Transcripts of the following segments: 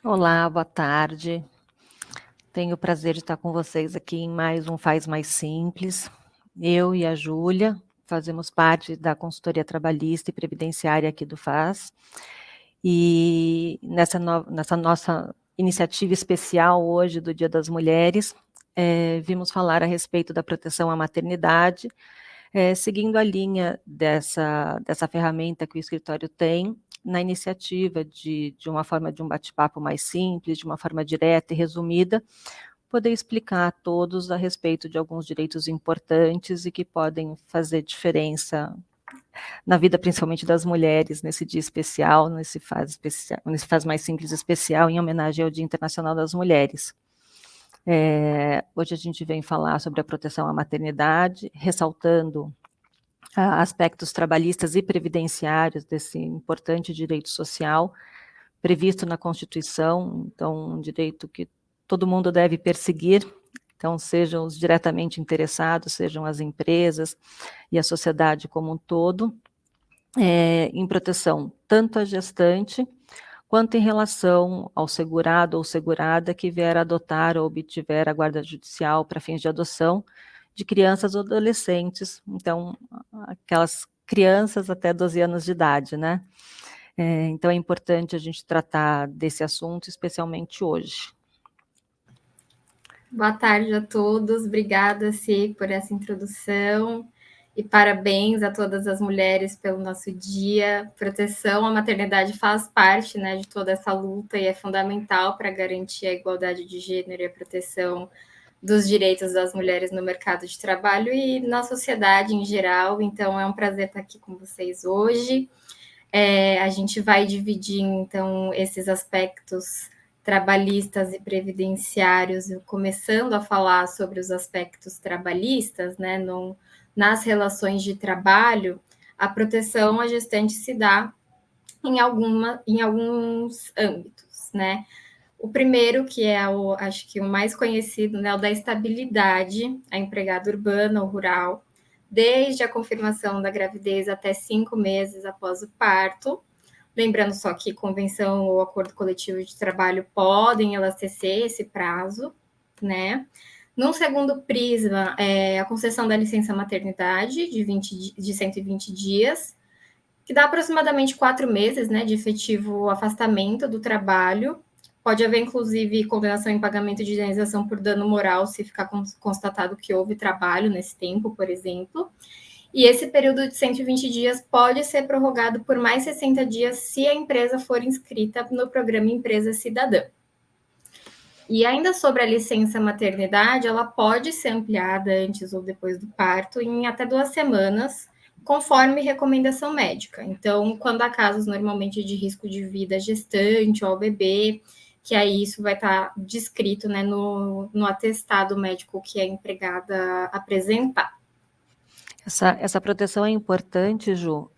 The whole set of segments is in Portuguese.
Olá, boa tarde. Tenho o prazer de estar com vocês aqui em mais um Faz Mais Simples. Eu e a Júlia fazemos parte da consultoria trabalhista e previdenciária aqui do FAS. E nessa nossa iniciativa especial hoje do Dia das Mulheres, vimos falar a respeito da proteção à maternidade, seguindo a linha dessa ferramenta que o escritório tem, na iniciativa de uma forma de um bate-papo mais simples, de uma forma direta e resumida, poder explicar a todos a respeito de alguns direitos importantes e que podem fazer diferença na vida, principalmente das mulheres, nesse dia especial, nesse Faz Mais Simples especial, em homenagem ao Dia Internacional das Mulheres. Hoje a gente vem falar sobre a proteção à maternidade, ressaltando aspectos trabalhistas e previdenciários desse importante direito social, previsto na Constituição, então um direito que todo mundo deve perseguir, então sejam os diretamente interessados, sejam as empresas e a sociedade como um todo, em proteção tanto à gestante, quanto em relação ao segurado ou segurada que vier adotar ou obtiver a guarda judicial para fins de adoção de crianças ou adolescentes, então aquelas crianças até 12 anos de idade, né? Então é importante a gente tratar desse assunto, especialmente hoje. Boa tarde a todos, obrigada, Cí, por essa introdução e parabéns a todas as mulheres pelo nosso dia. Proteção à maternidade faz parte, né, de toda essa luta e é fundamental para garantir a igualdade de gênero e a proteção dos direitos das mulheres no mercado de trabalho e na sociedade em geral. Então é um prazer estar aqui com vocês hoje. A gente vai dividir, então, esses aspectos trabalhistas e previdenciários, começando a falar sobre os aspectos trabalhistas, né, nas relações de trabalho. A proteção à gestante se dá em alguns âmbitos, né? O primeiro, que é acho que o mais conhecido, né, o da estabilidade, a empregada urbana ou rural, desde a confirmação da gravidez até 5 meses após o parto. Lembrando só que convenção ou acordo coletivo de trabalho podem elastecer esse prazo, né? Num segundo prisma, a concessão da licença maternidade de 120 dias, que dá aproximadamente 4 meses, né, de efetivo afastamento do trabalho. Pode haver, inclusive, condenação em pagamento de indenização por dano moral se ficar constatado que houve trabalho nesse tempo, por exemplo. E esse período de 120 dias pode ser prorrogado por mais 60 dias se a empresa for inscrita no programa Empresa Cidadã. E ainda sobre a licença maternidade, ela pode ser ampliada antes ou depois do parto em até 2 semanas, conforme recomendação médica. Então, quando há casos normalmente de risco de vida gestante ou ao bebê, que aí isso vai estar descrito, né, no atestado médico que a empregada apresentar. Essa proteção é importante, Ju,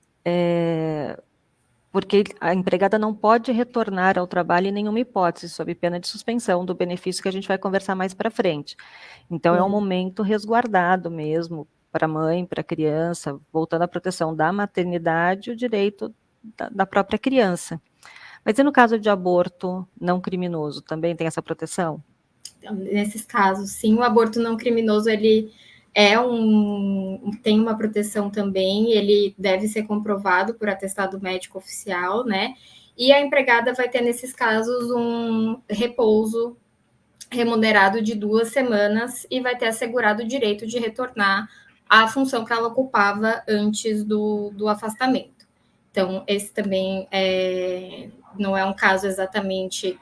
porque a empregada não pode retornar ao trabalho em nenhuma hipótese, sob pena de suspensão do benefício que a gente vai conversar mais para frente. Então, é um momento resguardado mesmo para a mãe, para a criança, voltando à proteção da maternidade e o direito da própria criança. Mas e no caso de aborto não criminoso, também tem essa proteção? nesses casos, sim, o aborto não criminoso, ele tem uma proteção também, ele deve ser comprovado por atestado médico oficial, né? E a empregada vai ter, nesses casos, um repouso remunerado de 2 semanas e vai ter assegurado o direito de retornar à função que ela ocupava antes do afastamento. Então, esse também não é um caso exatamente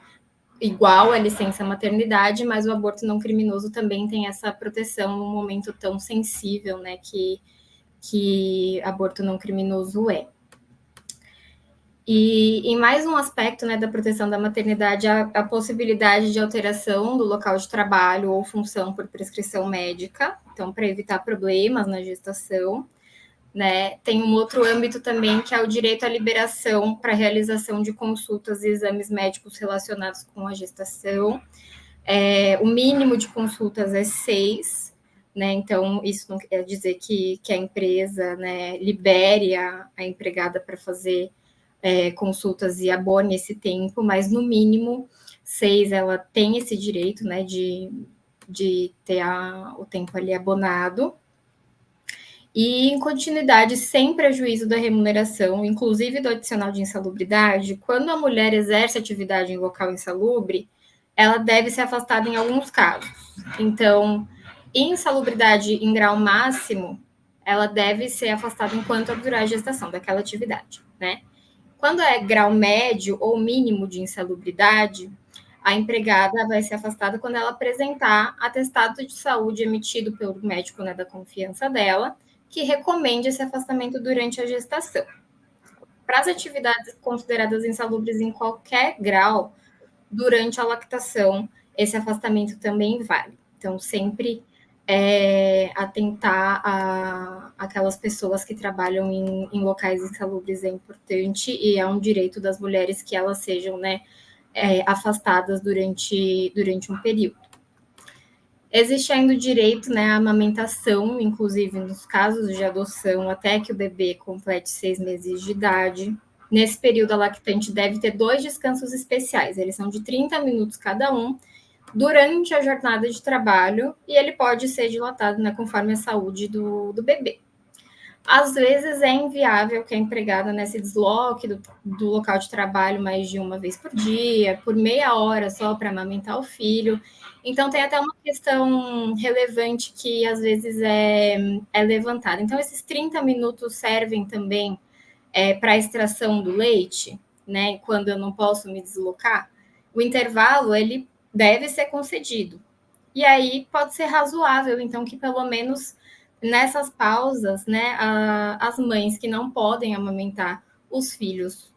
igual à licença maternidade, mas o aborto não criminoso também tem essa proteção num momento tão sensível, né, que aborto não criminoso é. E em mais um aspecto, né, da proteção da maternidade, a possibilidade de alteração do local de trabalho ou função por prescrição médica, então, para evitar problemas na gestação, né? Tem um outro âmbito também, que é o direito à liberação para realização de consultas e exames médicos relacionados com a gestação. O mínimo de consultas é 6, né? Então, isso não quer dizer que a empresa, né, libere a empregada para fazer consultas e abone esse tempo, mas no mínimo 6 ela tem esse direito, né, de ter o tempo ali abonado. E em continuidade, sem prejuízo da remuneração, inclusive do adicional de insalubridade, quando a mulher exerce atividade em local insalubre, ela deve ser afastada em alguns casos. Então, insalubridade em grau máximo, ela deve ser afastada enquanto durar a gestação daquela atividade, né? Quando é grau médio ou mínimo de insalubridade, a empregada vai ser afastada quando ela apresentar atestado de saúde emitido pelo médico, né, da confiança dela, que recomende esse afastamento durante a gestação. Para as atividades consideradas insalubres em qualquer grau, durante a lactação, esse afastamento também vale. Então, sempre atentar a aquelas pessoas que trabalham em locais insalubres é importante, e é um direito das mulheres que elas sejam, né, afastadas durante um período. Existe ainda o direito, né, à amamentação, inclusive nos casos de adoção, até que o bebê complete 6 meses de idade. Nesse período, a lactante deve ter 2 descansos especiais, eles são de 30 minutos cada um, durante a jornada de trabalho, e ele pode ser dilatado, né, conforme a saúde do bebê. Às vezes é inviável que a empregada, né, se desloque do local de trabalho mais de uma vez por dia, por meia hora só para amamentar o filho. Então, tem até uma questão relevante que às vezes é levantada. Então, esses 30 minutos servem também para a extração do leite, né, quando eu não posso me deslocar. O intervalo, ele deve ser concedido. E aí pode ser razoável, então, que pelo menos nessas pausas, né, as mães que não podem amamentar os filhos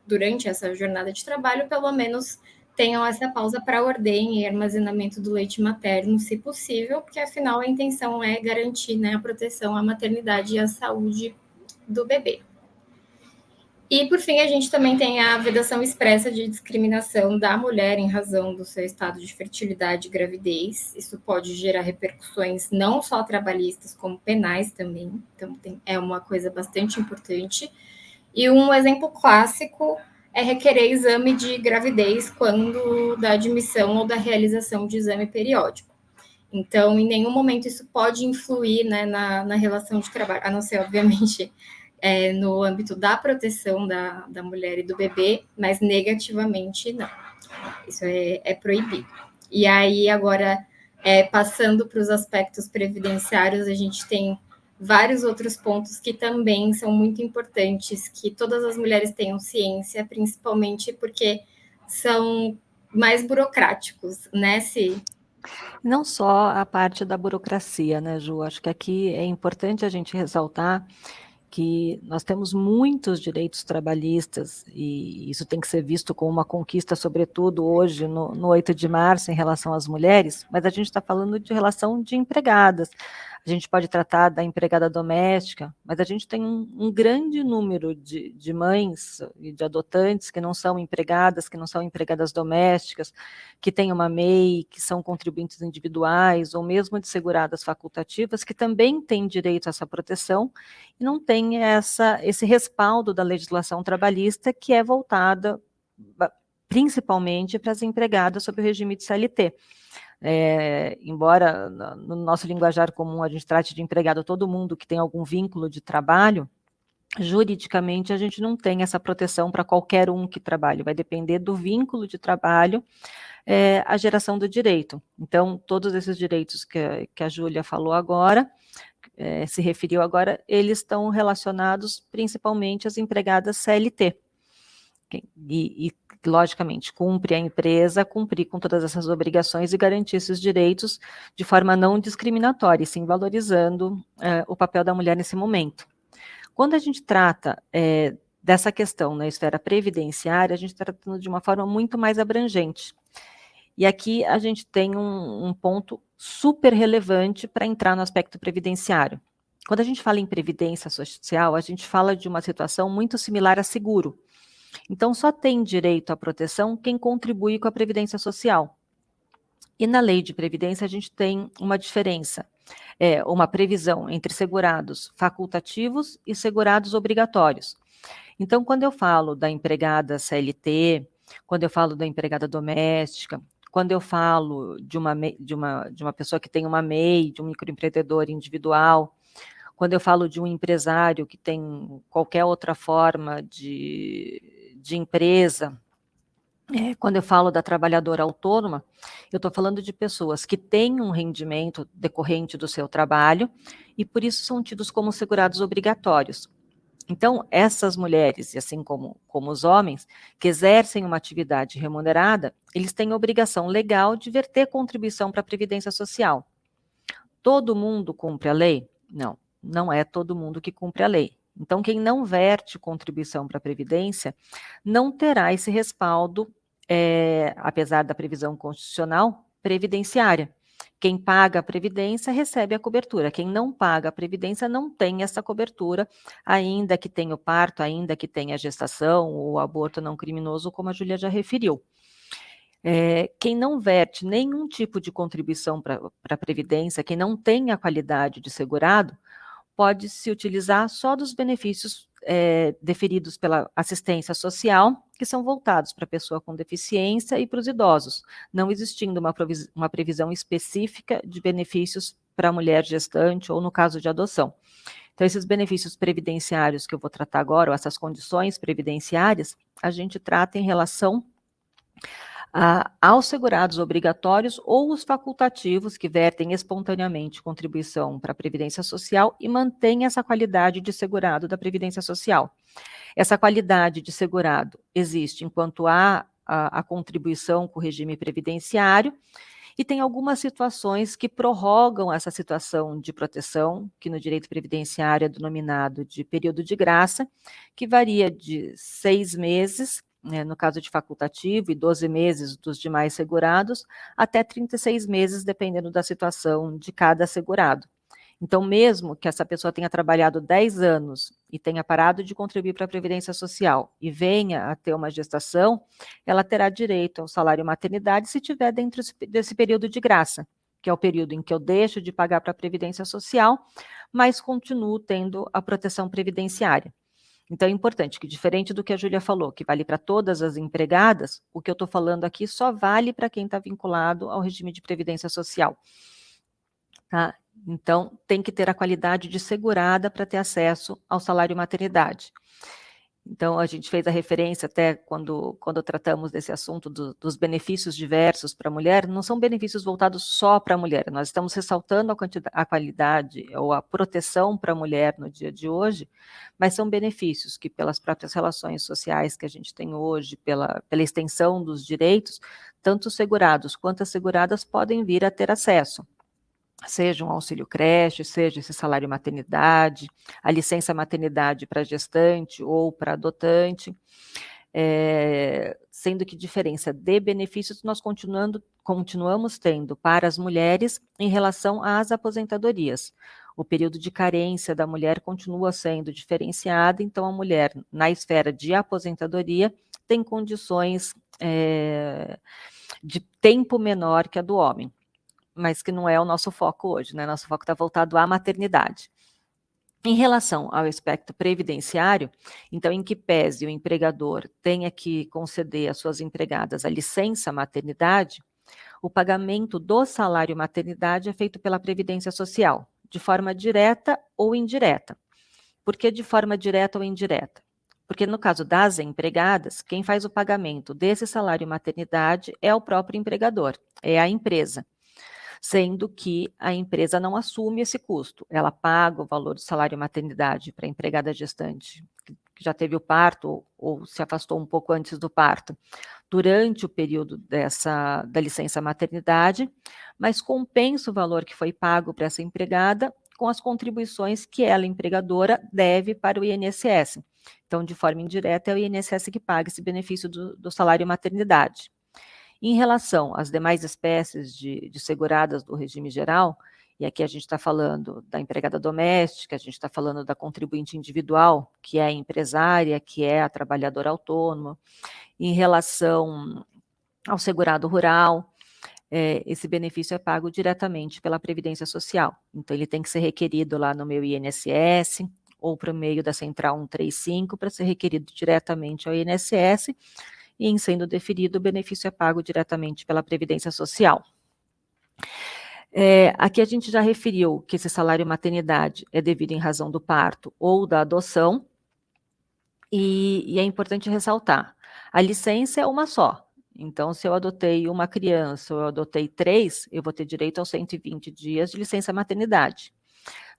durante essa jornada de trabalho, pelo menos tenham essa pausa para ordenha e armazenamento do leite materno, se possível, porque afinal a intenção é garantir, né, a proteção à maternidade e à saúde do bebê. E, por fim, a gente também tem a vedação expressa de discriminação da mulher em razão do seu estado de fertilidade e gravidez. Isso pode gerar repercussões não só trabalhistas, como penais também. Então, é uma coisa bastante importante. E um exemplo clássico é requerer exame de gravidez quando da admissão ou da realização de exame periódico. Então, em nenhum momento isso pode influir, né, na relação de trabalho, a não ser, obviamente, no âmbito da proteção da mulher e do bebê, mas negativamente não. Isso é proibido. E aí, agora, passando para os aspectos previdenciários, a gente tem vários outros pontos que também são muito importantes, que todas as mulheres tenham ciência, principalmente porque são mais burocráticos, né, Si? Não só a parte da burocracia, né, Ju? Acho que aqui é importante a gente ressaltar que nós temos muitos direitos trabalhistas, e isso tem que ser visto como uma conquista, sobretudo hoje, no 8 de março, em relação às mulheres, mas a gente está falando de relação de empregadas. A gente pode tratar da empregada doméstica, mas a gente tem um grande número de mães e de adotantes que não são empregadas domésticas, que têm uma MEI, que são contribuintes individuais, ou mesmo de seguradas facultativas, que também têm direito a essa proteção, e não tem esse respaldo da legislação trabalhista, que é voltada principalmente para as empregadas sob o regime de CLT. embora no nosso linguajar comum a gente trate de empregado todo mundo que tem algum vínculo de trabalho, juridicamente a gente não tem essa proteção para qualquer um que trabalhe, vai depender do vínculo de trabalho, a geração do direito. Então, todos esses direitos que a Júlia falou agora, se referiu agora, eles estão relacionados principalmente às empregadas CLT. E, logicamente, cumpre a empresa cumprir com todas essas obrigações e garantir esses direitos de forma não discriminatória, e sim valorizando o papel da mulher nesse momento. Quando a gente trata dessa questão na esfera previdenciária, a gente está tratando de uma forma muito mais abrangente. E aqui a gente tem um ponto super relevante para entrar no aspecto previdenciário. Quando a gente fala em previdência social, a gente fala de uma situação muito similar a seguro. Então, só tem direito à proteção quem contribui com a previdência social. E na lei de previdência a gente tem uma diferença, uma previsão entre segurados facultativos e segurados obrigatórios. Então, quando eu falo da empregada CLT, quando eu falo da empregada doméstica, quando eu falo de uma pessoa que tem uma MEI, de um microempreendedor individual, quando eu falo de um empresário que tem qualquer outra forma de empresa, quando eu falo da trabalhadora autônoma, eu estou falando de pessoas que têm um rendimento decorrente do seu trabalho e por isso são tidos como segurados obrigatórios. Então, essas mulheres, e assim como os homens, que exercem uma atividade remunerada, eles têm obrigação legal de verter contribuição para a Previdência Social. Todo mundo cumpre a lei? Não, não é todo mundo que cumpre a lei. Então, quem não verte contribuição para a Previdência não terá esse respaldo, apesar da previsão constitucional, previdenciária. Quem paga a Previdência recebe a cobertura. Quem não paga a Previdência não tem essa cobertura, ainda que tenha o parto, ainda que tenha a gestação ou o aborto não criminoso, como a Júlia já referiu. Quem não verte nenhum tipo de contribuição para a Previdência, quem não tem a qualidade de segurado, pode se utilizar só dos benefícios deferidos pela assistência social, que são voltados para a pessoa com deficiência e para os idosos, não existindo uma previsão específica de benefícios para a mulher gestante ou no caso de adoção. Então, esses benefícios previdenciários que eu vou tratar agora, ou essas condições previdenciárias, a gente trata em relação aos segurados obrigatórios ou os facultativos que vertem espontaneamente contribuição para a Previdência Social e mantêm essa qualidade de segurado da Previdência Social. Essa qualidade de segurado existe enquanto há a contribuição com o regime previdenciário e tem algumas situações que prorrogam essa situação de proteção, que no direito previdenciário é denominado de período de graça, que varia de 6 meses, no caso de facultativo, e 12 meses dos demais segurados, até 36 meses, dependendo da situação de cada segurado. Então, mesmo que essa pessoa tenha trabalhado 10 anos e tenha parado de contribuir para a Previdência Social e venha a ter uma gestação, ela terá direito ao salário maternidade se tiver dentro desse período de graça, que é o período em que eu deixo de pagar para a Previdência Social, mas continuo tendo a proteção previdenciária. Então, é importante que, diferente do que a Júlia falou, que vale para todas as empregadas, o que eu estou falando aqui só vale para quem está vinculado ao regime de previdência social. Tá? Então, tem que ter a qualidade de segurada para ter acesso ao salário maternidade. Então, a gente fez a referência até quando tratamos desse assunto dos benefícios diversos para a mulher, não são benefícios voltados só para a mulher, nós estamos ressaltando a qualidade ou a proteção para a mulher no dia de hoje, mas são benefícios que, pelas próprias relações sociais que a gente tem hoje, pela extensão dos direitos, tanto os segurados quanto as seguradas podem vir a ter acesso. Seja um auxílio creche, seja esse salário maternidade, a licença maternidade para gestante ou para adotante, sendo que diferença de benefícios nós continuamos tendo para as mulheres em relação às aposentadorias. O período de carência da mulher continua sendo diferenciado, então a mulher, na esfera de aposentadoria, tem condições de tempo menor que a do homem, mas que não é o nosso foco hoje, né? Nosso foco está voltado à maternidade. Em relação ao aspecto previdenciário, então, em que pese o empregador tenha que conceder às suas empregadas a licença maternidade, o pagamento do salário maternidade é feito pela Previdência Social, de forma direta ou indireta. Por que de forma direta ou indireta? Porque no caso das empregadas, quem faz o pagamento desse salário maternidade é o próprio empregador, é a empresa, sendo que a empresa não assume esse custo, ela paga o valor do salário maternidade para a empregada gestante, que já teve o parto ou se afastou um pouco antes do parto, durante o período da licença maternidade, mas compensa o valor que foi pago para essa empregada com as contribuições que ela, empregadora, deve para o INSS. Então, de forma indireta, é o INSS que paga esse benefício do salário maternidade. Em relação às demais espécies de seguradas do regime geral, e aqui a gente está falando da empregada doméstica, a gente está falando da contribuinte individual, que é a empresária, que é a trabalhadora autônoma, em relação ao segurado rural, esse benefício é pago diretamente pela Previdência Social. Então, ele tem que ser requerido lá no meu INSS ou por meio da Central 135 para ser requerido diretamente ao INSS e, em sendo deferido, o benefício é pago diretamente pela Previdência Social. Aqui a gente já referiu que esse salário maternidade é devido em razão do parto ou da adoção, e é importante ressaltar, a licença é uma só. Então, se eu adotei uma criança ou eu adotei 3, eu vou ter direito aos 120 dias de licença maternidade.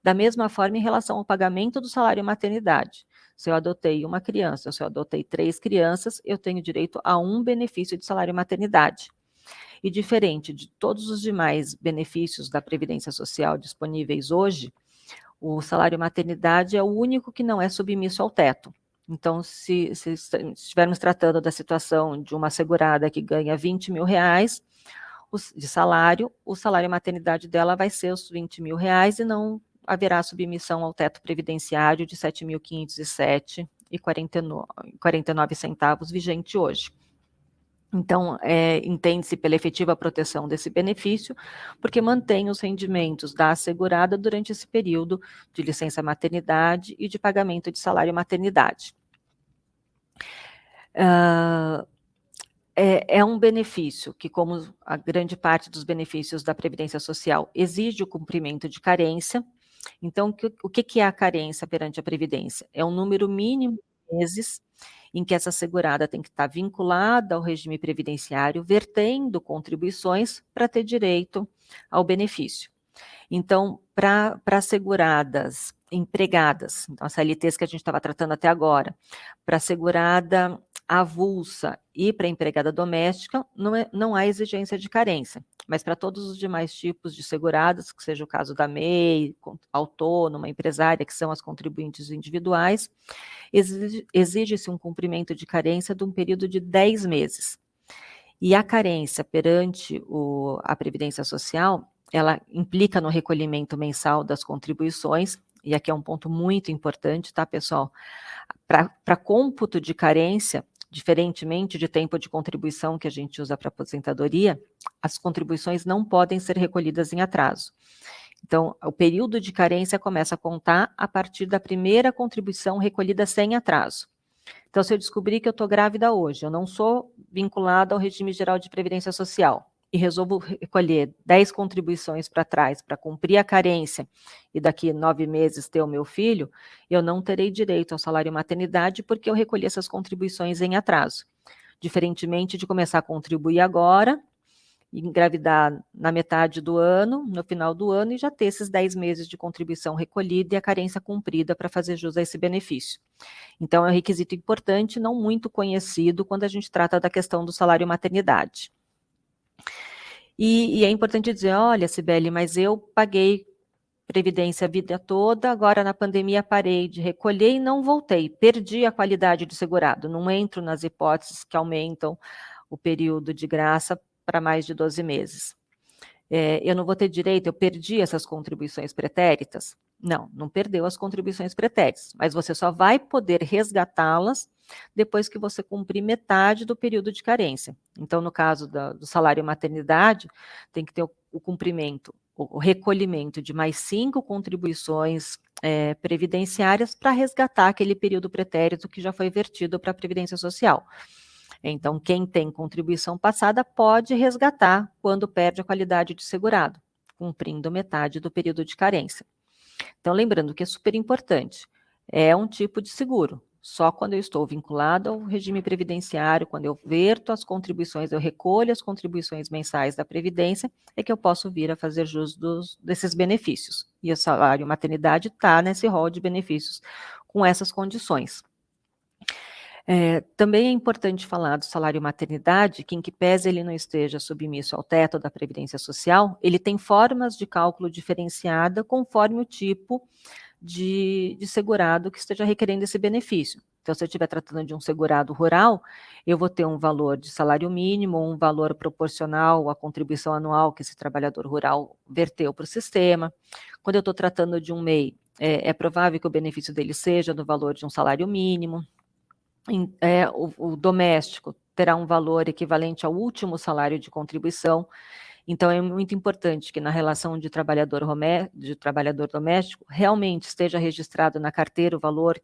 Da mesma forma, em relação ao pagamento do salário maternidade. Se eu adotei uma criança, ou se eu adotei 3 crianças, eu tenho direito a um benefício de salário maternidade. E diferente de todos os demais benefícios da Previdência Social disponíveis hoje, o salário maternidade é o único que não é submisso ao teto. Então, se estivermos tratando da situação de uma segurada que ganha 20 mil reais de salário, o salário maternidade dela vai ser os 20 mil reais e não haverá submissão ao teto previdenciário de 7.507,49 centavos vigente hoje. Então, entende-se pela efetiva proteção desse benefício, porque mantém os rendimentos da assegurada durante esse período de licença maternidade e de pagamento de salário maternidade. É um benefício que, como a grande parte dos benefícios da Previdência Social, exige o cumprimento de carência. Então, o que é a carência perante a Previdência? É um número mínimo de meses em que essa segurada tem que estar vinculada ao regime previdenciário, vertendo contribuições para ter direito ao benefício. Então, para seguradas empregadas, então as CLTs que a gente estava tratando até agora, para segurada avulsa e para empregada doméstica, não há exigência de carência, mas para todos os demais tipos de seguradas, que seja o caso da MEI, autônoma, empresária, que são as contribuintes individuais, exige-se um cumprimento de carência de um período de 10 meses. E a carência perante a Previdência Social, ela implica no recolhimento mensal das contribuições, e aqui é um ponto muito importante, tá, pessoal? Para cômputo de carência, diferentemente de tempo de contribuição que a gente usa para aposentadoria, as contribuições não podem ser recolhidas em atraso. Então, o período de carência começa a contar a partir da primeira contribuição recolhida sem atraso. Então, se eu descobrir que eu estou grávida hoje, eu não sou vinculada ao regime geral de previdência social e resolvo recolher 10 contribuições para trás para cumprir a carência e daqui 9 meses ter o meu filho, eu não terei direito ao salário maternidade porque eu recolhi essas contribuições em atraso. Diferentemente de começar a contribuir agora, engravidar na metade do ano, no final do ano, e já ter esses 10 meses de contribuição recolhida e a carência cumprida para fazer jus a esse benefício. Então, é um requisito importante, não muito conhecido, quando a gente trata da questão do salário maternidade. E é importante dizer, olha, Cibele, mas eu paguei previdência a vida toda, agora na pandemia parei de recolher e não voltei, perdi a qualidade do segurado, não entro nas hipóteses que aumentam o período de graça para mais de 12 meses. Eu não vou ter direito, eu perdi essas contribuições pretéritas? Não perdeu as contribuições pretéritas, mas você só vai poder resgatá-las depois que você cumprir metade do período de carência. Então, no caso do salário maternidade, tem que ter o cumprimento, o recolhimento de mais 5 contribuições previdenciárias para resgatar aquele período pretérito que já foi vertido para a Previdência Social. Então, quem tem contribuição passada pode resgatar quando perde a qualidade de segurado, cumprindo metade do período de carência. Então, lembrando que é super importante, é um tipo de seguro. Só quando eu estou vinculado ao regime previdenciário, quando eu verto as contribuições, eu recolho as contribuições mensais da Previdência, é que eu posso vir a fazer jus desses benefícios. E o salário maternidade está nesse rol de benefícios com essas condições. Também é importante falar do salário maternidade, que em que pese ele não esteja submisso ao teto da Previdência Social, ele tem formas de cálculo diferenciada conforme o tipo de segurado que esteja requerendo esse benefício. Então, se eu estiver tratando de um segurado rural, eu vou ter um valor de salário mínimo, um valor proporcional à contribuição anual que esse trabalhador rural verteu para o sistema. Quando eu estou tratando de um MEI, é provável que o benefício dele seja no valor de um salário mínimo. O doméstico terá um valor equivalente ao último salário de contribuição. Então, é muito importante que na relação de trabalhador doméstico realmente esteja registrado na carteira o valor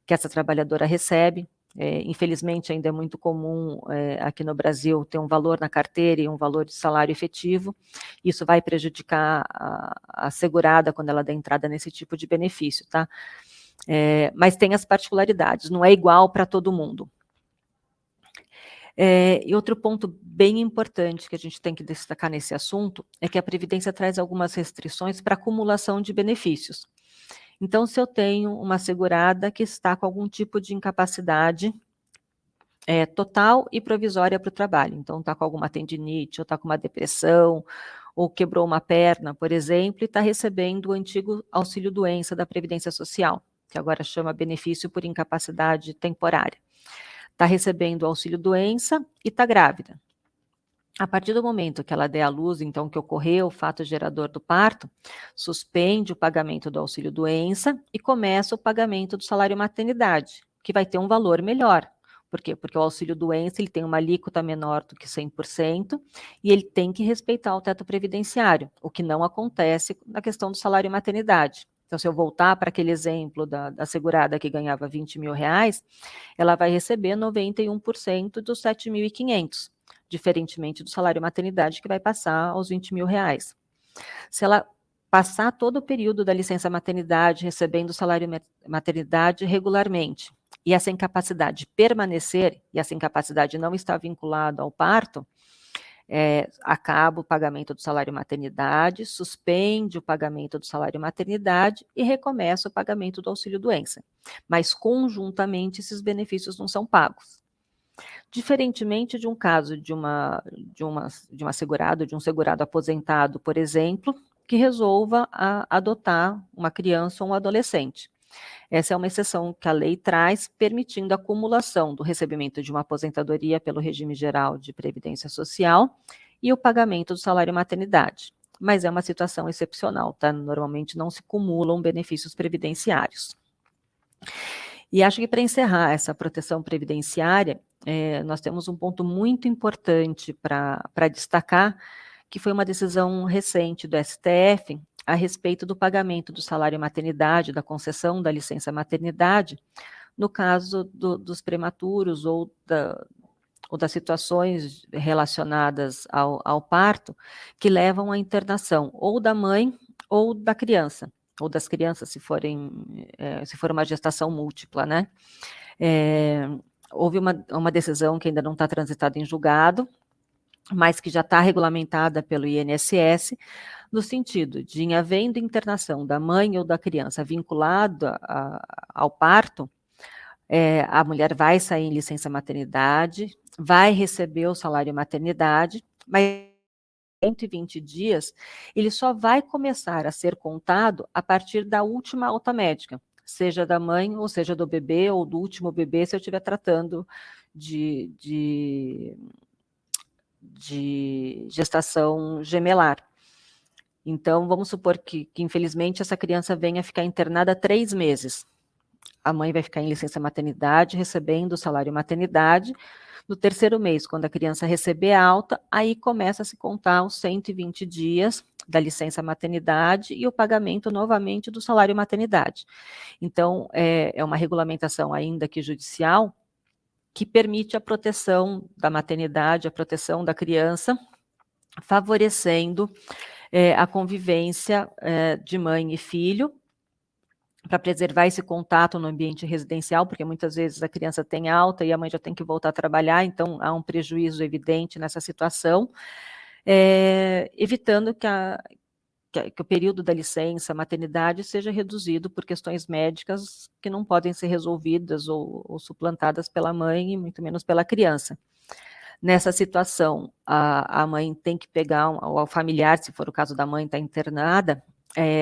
que essa trabalhadora recebe. Infelizmente, ainda é muito comum aqui no Brasil ter um valor na carteira e um valor de salário efetivo. Isso vai prejudicar a segurada quando ela der entrada nesse tipo de benefício, tá? Mas tem as particularidades, não é igual para todo mundo. E outro ponto bem importante que a gente tem que destacar nesse assunto é que a Previdência traz algumas restrições para acumulação de benefícios. Então, se eu tenho uma segurada que está com algum tipo de incapacidade total e provisória para o trabalho, então está com alguma tendinite, ou está com uma depressão, ou quebrou uma perna, por exemplo, e está recebendo o antigo auxílio-doença da Previdência Social, que agora chama benefício por incapacidade temporária. Está recebendo o auxílio-doença e está grávida. A partir do momento que ela der à luz, então, que ocorreu o fato gerador do parto, suspende o pagamento do auxílio-doença e começa o pagamento do salário maternidade, que vai ter um valor melhor. Por quê? Porque o auxílio-doença ele tem uma alíquota menor do que 100% e ele tem que respeitar o teto previdenciário, o que não acontece na questão do salário maternidade. Então, se eu voltar para aquele exemplo da segurada que ganhava 20 mil reais, ela vai receber 91% dos 7.500, diferentemente do salário maternidade, que vai passar aos 20 mil reais. Se ela passar todo o período da licença maternidade recebendo o salário maternidade regularmente, e essa incapacidade permanecer, e essa incapacidade não está vinculada ao parto, acaba o pagamento do salário maternidade, suspende o pagamento do salário maternidade e recomeça o pagamento do auxílio-doença. Mas, conjuntamente, esses benefícios não são pagos. Diferentemente de um caso de uma segurada, de um segurado aposentado, por exemplo, que resolva adotar uma criança ou um adolescente. Essa é uma exceção que a lei traz, permitindo a acumulação do recebimento de uma aposentadoria pelo regime geral de previdência social e o pagamento do salário maternidade. Mas é uma situação excepcional, tá? Normalmente não se cumulam benefícios previdenciários. E acho que para encerrar essa proteção previdenciária, nós temos um ponto muito importante para destacar, que foi uma decisão recente do STF a respeito do pagamento do salário maternidade, da concessão da licença maternidade, no caso dos prematuros ou das situações relacionadas ao parto, que levam à internação ou da mãe ou da criança, ou das crianças, se for uma gestação múltipla, né? Houve uma decisão que ainda não está transitada em julgado, mas que já está regulamentada pelo INSS, no sentido de, em havendo internação da mãe ou da criança vinculada ao parto, a mulher vai sair em licença maternidade, vai receber o salário maternidade, mas 120 dias, ele só vai começar a ser contado a partir da última alta médica, seja da mãe, ou seja do bebê, ou do último bebê, se eu estiver tratando de gestação gemelar. Então, vamos supor que infelizmente essa criança venha ficar internada 3 meses. A mãe vai ficar em licença maternidade, recebendo o salário maternidade. No 3º mês, quando a criança receber alta, aí começa a se contar os 120 dias da licença maternidade e o pagamento novamente do salário maternidade. Então, é uma regulamentação ainda que judicial, que permite a proteção da maternidade, a proteção da criança, favorecendo a convivência de mãe e filho, para preservar esse contato no ambiente residencial, porque muitas vezes a criança tem alta e a mãe já tem que voltar a trabalhar, então há um prejuízo evidente nessa situação, evitando que o período da licença maternidade seja reduzido por questões médicas que não podem ser resolvidas ou suplantadas pela mãe e muito menos pela criança. Nessa situação, a mãe tem que pegar, ou o familiar, se for o caso da mãe, está internada,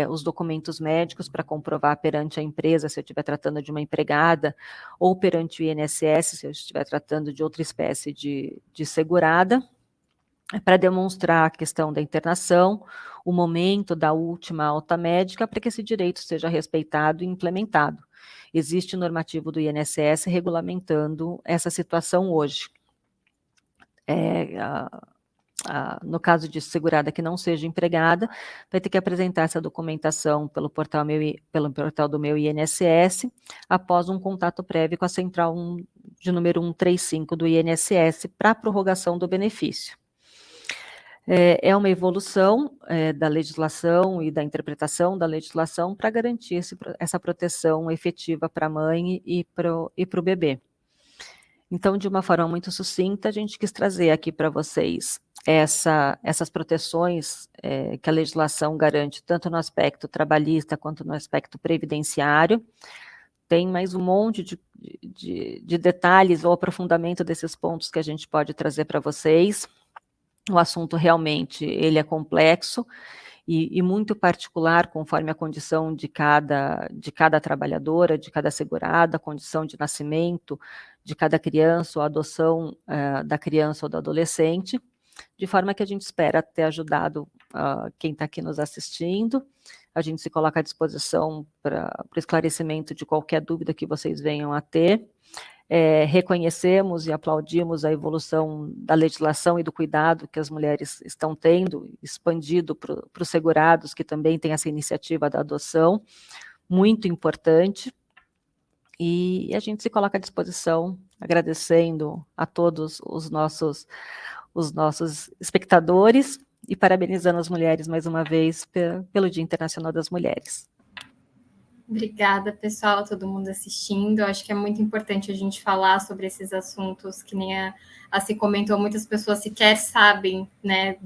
os documentos médicos para comprovar perante a empresa, se eu estiver tratando de uma empregada, ou perante o INSS, se eu estiver tratando de outra espécie de segurada, para demonstrar a questão da internação, o momento da última alta médica, para que esse direito seja respeitado e implementado. Existe normativo do INSS regulamentando essa situação hoje. No caso de segurada que não seja empregada, vai ter que apresentar essa documentação pelo portal do meu INSS, após um contato prévio com a central de número 135 do INSS para a prorrogação do benefício. É uma evolução da legislação e da interpretação da legislação para garantir essa proteção efetiva para a mãe e para o bebê. Então, de uma forma muito sucinta, a gente quis trazer aqui para vocês essas proteções que a legislação garante, tanto no aspecto trabalhista quanto no aspecto previdenciário. Tem mais um monte de detalhes ou aprofundamento desses pontos que a gente pode trazer para vocês. O assunto realmente ele é complexo e muito particular, conforme a condição de cada trabalhadora, de cada segurada, a condição de nascimento de cada criança, ou a adoção da criança ou do adolescente, de forma que a gente espera ter ajudado quem está aqui nos assistindo. A gente se coloca à disposição para o esclarecimento de qualquer dúvida que vocês venham a ter. Reconhecemos e aplaudimos a evolução da legislação e do cuidado que as mulheres estão tendo, expandido para os segurados, que também têm essa iniciativa da adoção, muito importante, e a gente se coloca à disposição, agradecendo a todos os nossos espectadores e parabenizando as mulheres mais uma vez pelo Dia Internacional das Mulheres. Obrigada, pessoal, todo mundo assistindo. Acho que é muito importante a gente falar sobre esses assuntos, que nem a se comentou, muitas pessoas sequer sabem, né,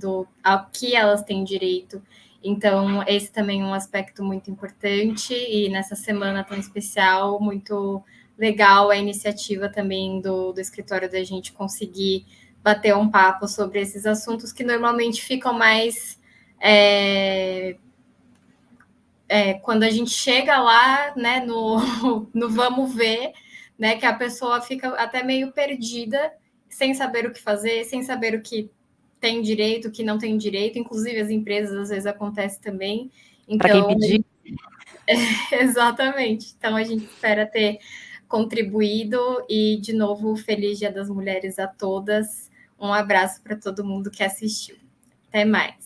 ao que elas têm direito. Então, esse também é um aspecto muito importante, e nessa semana tão especial, muito legal a iniciativa também do escritório da gente conseguir bater um papo sobre esses assuntos que normalmente ficam mais... quando a gente chega lá, né, no vamos ver, né, que a pessoa fica até meio perdida, sem saber o que fazer, sem saber o que tem direito, o que não tem direito, inclusive as empresas às vezes acontece também. Então, para quem pedir. Exatamente. Então, a gente espera ter contribuído e, de novo, feliz Dia das Mulheres a todas. Um abraço para todo mundo que assistiu. Até mais.